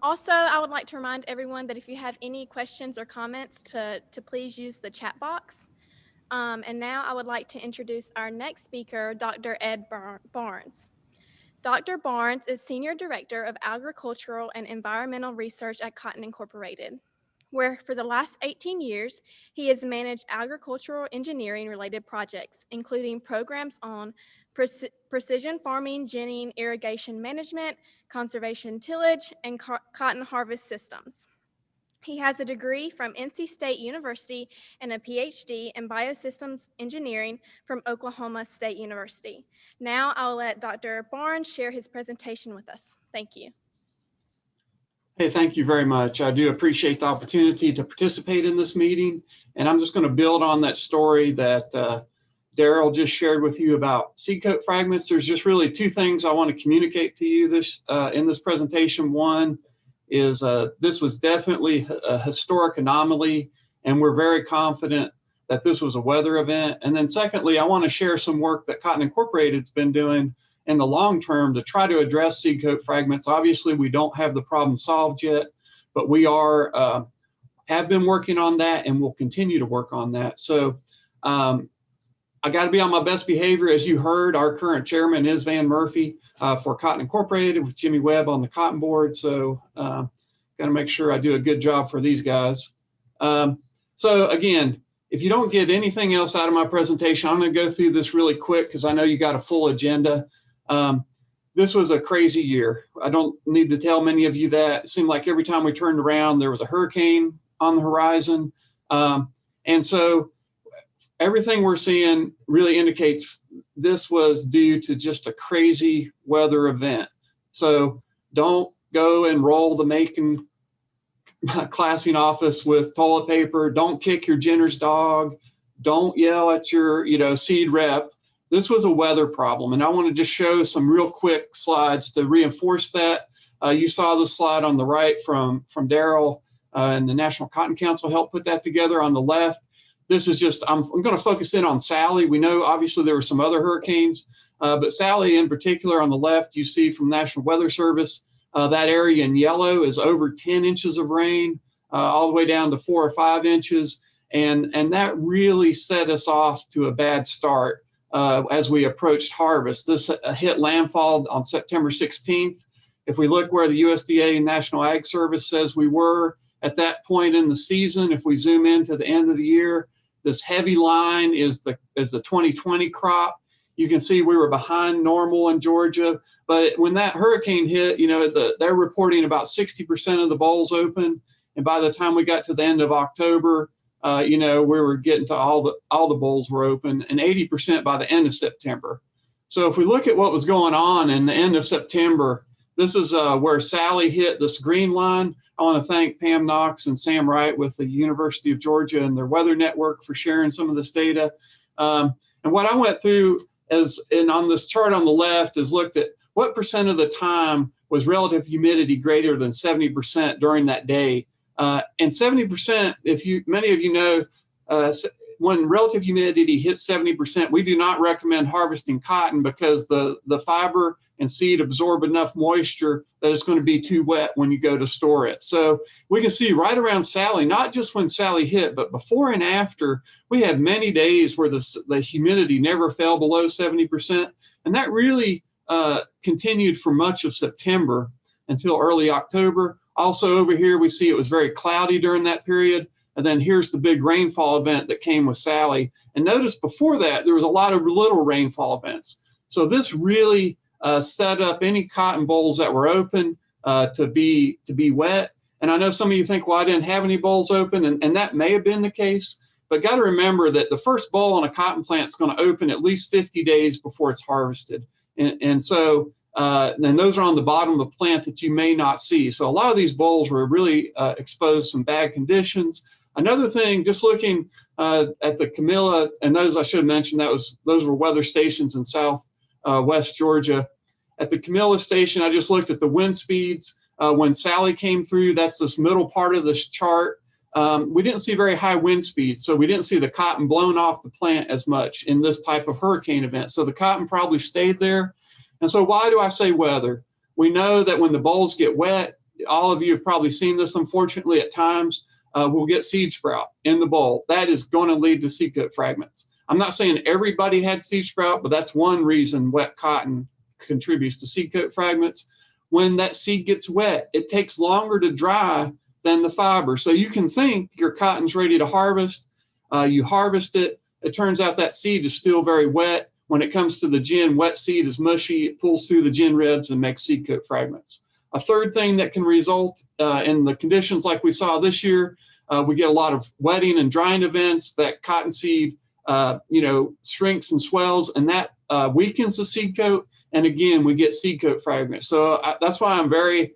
Also, I would like to remind everyone that if you have any questions or comments to please use the chat box. And now I would like to introduce our next speaker, Dr. Ed Barnes. Dr. Barnes is Senior Director of Agricultural and Environmental Research at Cotton Incorporated, where for the last 18 years, he has managed agricultural engineering related projects, including programs on precision farming, ginning, irrigation management, conservation tillage, and cotton harvest systems. He has a degree from NC State University and a PhD in biosystems engineering from Oklahoma State University. Now I'll let Dr. Barnes share his presentation with us. Thank you. Hey, thank you very much. I do appreciate the opportunity to participate in this meeting. And I'm just going to build on that story that Daryl just shared with you about seed coat fragments. There's just really two things I want to communicate to you in this presentation. One is this was definitely a historic anomaly, and we're very confident that this was a weather event. And then secondly, I want to share some work that Cotton Incorporated's been doing in the long term to try to address seed coat fragments. Obviously, we don't have the problem solved yet, but we have been working on that and will continue to work on that. So I got to be on my best behavior. As you heard, our current chairman is Van Murphy for Cotton Incorporated with Jimmy Webb on the cotton board. So got to make sure I do a good job for these guys. So again, if you don't get anything else out of my presentation, I'm going to go through this really quick because I know you got a full agenda. This was a crazy year. I don't need to tell many of you that. It seemed like every time we turned around, there was a hurricane on the horizon. And so everything we're seeing really indicates this was due to just a crazy weather event. So don't go and roll the Macon classing office with toilet paper. Don't kick your ginner's dog. Don't yell at your seed rep. This was a weather problem, and I want to just show some real quick slides to reinforce that. You saw the slide on the right from Daryl, and the National Cotton Council helped put that together. On the left, this is just, I'm going to focus in on Sally. We know obviously there were some other hurricanes, but Sally in particular on the left, you see from National Weather Service, that area in yellow is over 10 inches of rain, all the way down to 4 or 5 inches, and that really set us off to a bad start. As we approached harvest. This hit landfall on September 16th. If we look where the USDA National Ag Service says we were at that point in the season, if we zoom in to the end of the year, this heavy line is the 2020 crop. You can see we were behind normal in Georgia, but when that hurricane hit, they're reporting about 60% of the bowls open, and by the time we got to the end of October, we were getting to all the bowls were open, and 80% by the end of September. So if we look at what was going on in the end of September, this is where Sally hit this green line. I want to thank Pam Knox and Sam Wright with the University of Georgia and their weather network for sharing some of this data. And what I went through and on this chart on the left is looked at what percent of the time was relative humidity greater than 70% during that day. And 70%, many of you know, when relative humidity hits 70%, we do not recommend harvesting cotton because the fiber and seed absorb enough moisture that it's going to be too wet when you go to store it. So we can see right around Sally, not just when Sally hit, but before and after, we had many days where the humidity never fell below 70%. And that really continued for much of September until early October. Also over here, we see it was very cloudy during that period. And then here's the big rainfall event that came with Sally. And notice before that, there was a lot of little rainfall events. So this really set up any cotton bowls that were open to be wet. And I know some of you think, well, I didn't have any bowls open, and that may have been the case. But got to remember that the first bowl on a cotton plant is going to open at least 50 days before it's harvested. And so then those are on the bottom of the plant that you may not see. So a lot of these bowls were really exposed to some bad conditions. Another thing, just looking at the Camilla, and those I should have mentioned, those were weather stations in southwest Georgia. At the Camilla station, I just looked at the wind speeds. When Sally came through, that's this middle part of this chart. We didn't see very high wind speeds, so we didn't see the cotton blown off the plant as much in this type of hurricane event. So the cotton probably stayed there. And so why do I say weather? We know that when the bowls get wet, all of you have probably seen this, unfortunately, at times. We'll get seed sprout in the bowl. That is going to lead to seed coat fragments. I'm not saying everybody had seed sprout, but that's one reason wet cotton contributes to seed coat fragments. When that seed gets wet, it takes longer to dry than the fiber. So you can think your cotton's ready to harvest. You harvest it. It turns out that seed is still very wet. When it comes to the gin, wet seed is mushy. It pulls through the gin ribs and makes seed coat fragments. A third thing that can result in the conditions like we saw this year, we get a lot of wetting and drying events. That cottonseed, shrinks and swells, and that weakens the seed coat. And again, we get seed coat fragments. So that's why I'm very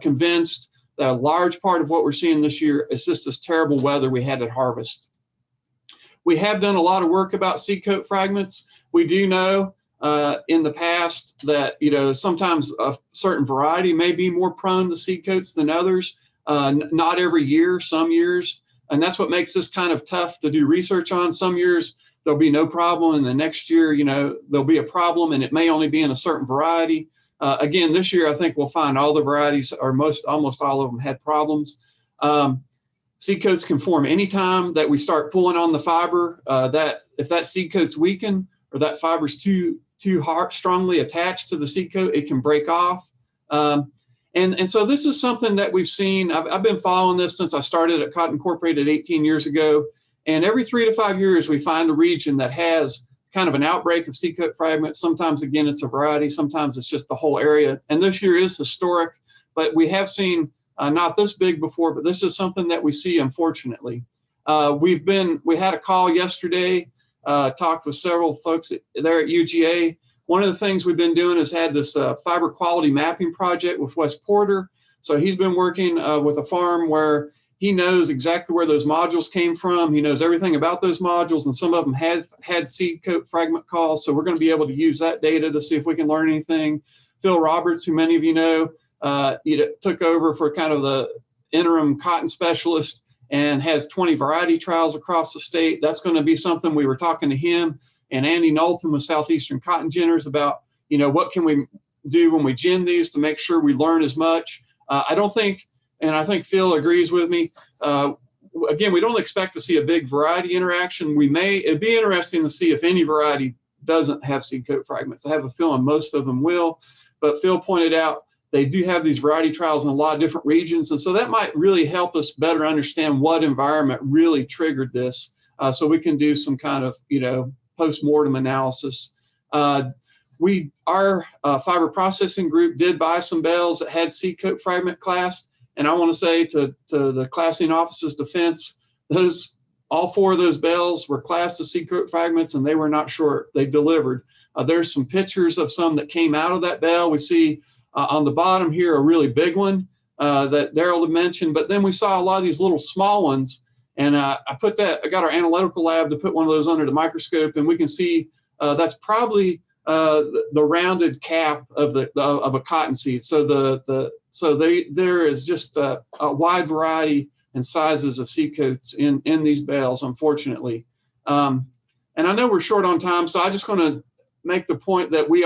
convinced that a large part of what we're seeing this year is just this terrible weather we had at harvest. We have done a lot of work about seed coat fragments. We do know in the past that, sometimes a certain variety may be more prone to seed coats than others. Not every year, some years. And that's what makes this kind of tough to do research on. Some years there'll be no problem, and the next year, there'll be a problem, and it may only be in a certain variety. Again, this year, I think we'll find all the varieties, or almost all of them, had problems. Seed coats can form anytime that we start pulling on the fiber. That if that seed coat's weakened or that fiber's too strongly attached to the seed coat, it can break off. And so this is something that we've seen. I've been following this since I started at Cotton Incorporated 18 years ago. And every 3 to 5 years, we find a region that has kind of an outbreak of seed coat fragments. Sometimes, again, it's a variety. Sometimes it's just the whole area. And this year is historic, but we have seen not this big before, but this is something that we see, unfortunately. We had a call yesterday, talked with several folks there at UGA. One of the things we've been doing is had this fiber quality mapping project with Wes Porter. So he's been working with a farm where he knows exactly where those modules came from. He knows everything about those modules, and some of them had seed coat fragment calls. So we're going to be able to use that data to see if we can learn anything. Phil Roberts, who many of you know, took over for kind of the interim cotton specialist and has 20 variety trials across the state. That's going to be something. We were talking to him and Andy Knowlton with Southeastern Cotton Ginners about, what can we do when we gin these to make sure we learn as much. I don't think, and I think Phil agrees with me, again, we don't expect to see a big variety interaction. It'd be interesting to see if any variety doesn't have seed coat fragments. I have a feeling most of them will, but Phil pointed out they do have these variety trials in a lot of different regions. And so that might really help us better understand what environment really triggered this, so we can do some kind of, post-mortem analysis. Our fiber processing group did buy some bales that had seed coat fragment class. And I want to say to the classing office's defense, all 4 of those bales were classed as seed coat fragments, and they were not short. They delivered. There's some pictures of some that came out of that bale. We see on the bottom here a really big one that Daryl had mentioned, but then we saw a lot of these little small ones. And I got our analytical lab to put one of those under the microscope, and we can see that's probably the rounded cap of a cottonseed. So there is just a wide variety and sizes of seed coats in these bales, unfortunately. And I know we're short on time, so I'm just going to make the point that we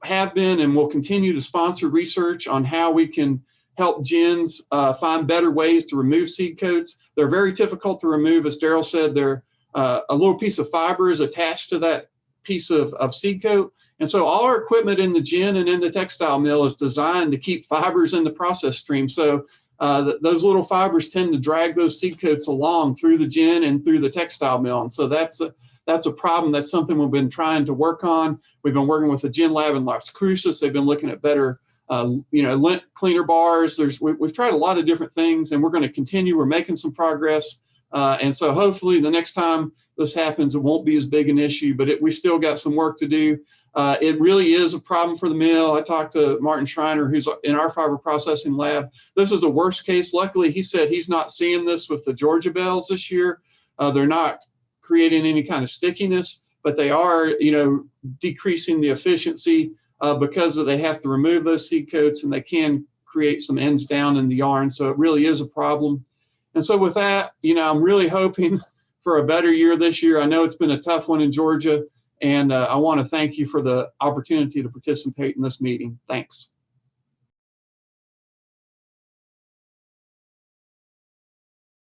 have been and will continue to sponsor research on how we can help gins find better ways to remove seed coats. They're very difficult to remove. As Daryl said, they're a little piece of fiber is attached to that piece of seed coat. And so all our equipment in the gin and in the textile mill is designed to keep fibers in the process stream. So those little fibers tend to drag those seed coats along through the gin and through the textile mill. And so that's a problem. That's something we've been trying to work on. We've been working with the gin lab in Las Cruces. They've been looking at better lint cleaner bars. We've tried a lot of different things, and we're going to continue. We're making some progress. And so hopefully the next time this happens, it won't be as big an issue, but we still got some work to do. It really is a problem for the mill. I talked to Martin Schreiner, who's in our fiber processing lab. This is a worst case. Luckily, he said he's not seeing this with the Georgia bales this year. They're not creating any kind of stickiness, but they are, decreasing the efficiency because they have to remove those seed coats, and they can create some ends down in the yarn. So it really is a problem. And so with that, I'm really hoping for a better year this year. I know it's been a tough one in Georgia, and I want to thank you for the opportunity to participate in this meeting. Thanks.